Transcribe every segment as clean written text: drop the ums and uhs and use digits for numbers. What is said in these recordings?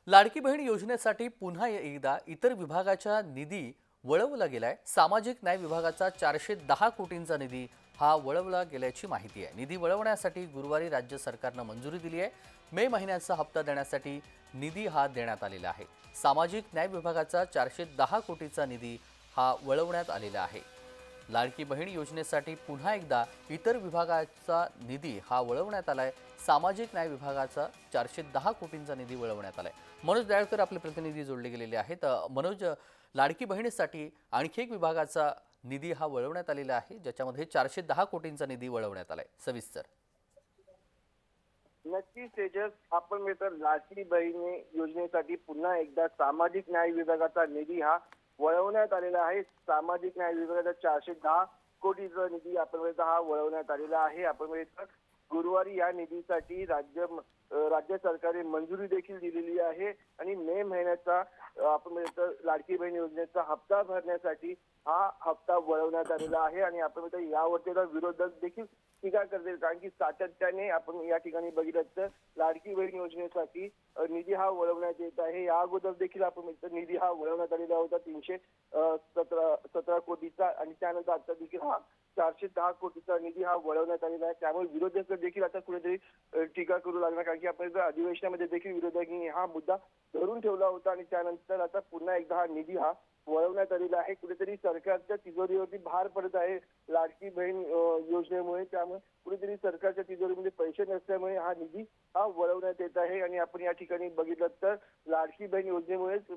लाडकी बहीण योजनेसाठी पुन्हा एकदा इतर विभागाच्या निधी वळवला गेलाय। सामाजिक न्याय विभागाचा 410 कोटींचा निधी हा वळवला गेल्याची माहिती आहे। निधी वळवण्यासाठी गुरुवारी राज्य सरकारने मंजुरी दिली आहे। मे महिन्याचा हप्ता देण्यासाठी निधी हा देण्यात आलेला आहे। सामाजिक न्याय विभागाचा 410 कोटीचा निधी हा वळवण्यात आलेला आहे। लाडकी बहीण योजनेसाठी पुन्हा एकदा इतर विभागाचा निधी हा वळवण्यात आलाय। सामाजिक न्याय विभागाचा 410 कोटींचा निधी वळवण्यात आलाय। मनोज दयाळकर आपले प्रतिनिधी जोडले गेलेले आहेत। मनोज, लाडकी बहिणीसाठी आणखी एक विभागाचा निधी हा वळवण्यात आलेला आहे, ज्याच्यामध्ये 410 कोटींचा निधी वळवण्यात आलाय। सविस्तर नक्कीच तेजस, आपण मिळतं लाडकी बहीण योजनेसाठी पुन्हा एकदा सामाजिक न्याय विभागाचा निधी हा वळवण्यात आलेला आहे। सामाजिक न्याय विभागाचा 410 कोटीचा निधी आपण मिळतं हा वळवण्यात आलेला आहे। आपण मिळतं गुरुवारी या निधीसाठी राज्य सरकारने मंजुरी देखील दिलेली आहे आणि मे महिन्याचा आपण मिळतं लाडकी बहीण योजनेचा हप्ता भरण्यासाठी हा हप्ता वळवण्यात आलेला आहे आणि आपण मिळतं यावरती विरोधक देखील टीका करतील, कारण की सातत्याने आपण या ठिकाणी बघितलं तर लाडकी बहीण योजनेसाठी निधी हा वळवण्यात येत आहे। या अगोदर देखील आपण निधी हा वळवण्यात आलेला होता 317 कोटीचा आणि त्यानंतर आता देखील हा 410 कोटीचा निधी हा वळवण्यात आलेला आहे। त्यामुळे विरोधक देखील आता कुठेतरी टीका करू लागणार, कारण की आपण अधिवेशनामध्ये देखील विरोधकांनी हा मुद्दा धरून ठेवला होता आणि त्यानंतर आता पुन्हा एकदा हा निधी हा वळवण्यात आलेला आहे। कुठेतरी सरकारच्या तिजोरीवरती भार पडत आहे लाडकी बहीण योजनेमुळे। त्यामुळे कुठेतरी सरकारच्या तिजोरीमध्ये पैसे नसल्यामुळे हा निधी हा वळवण्यात येत आहे आणि आपण या ठिकाणी बघितलं तर लाडकी बहीण योजनेमुळेच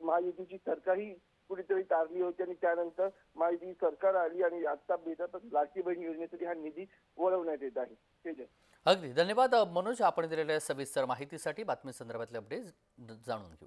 महायुतीची सरकार ही कुठेतरी तारली होती आणि त्यानंतर महायुती सरकार आली आणि आता भेटत लाडकी बहीण योजनेसाठी हा निधी वळवण्यात येत आहे। तेजस, अगदी धन्यवाद मनोज, आपण दिलेल्या सविस्तर माहितीसाठी। बातमी संदर्भातले अपडेट जाणून घेऊ।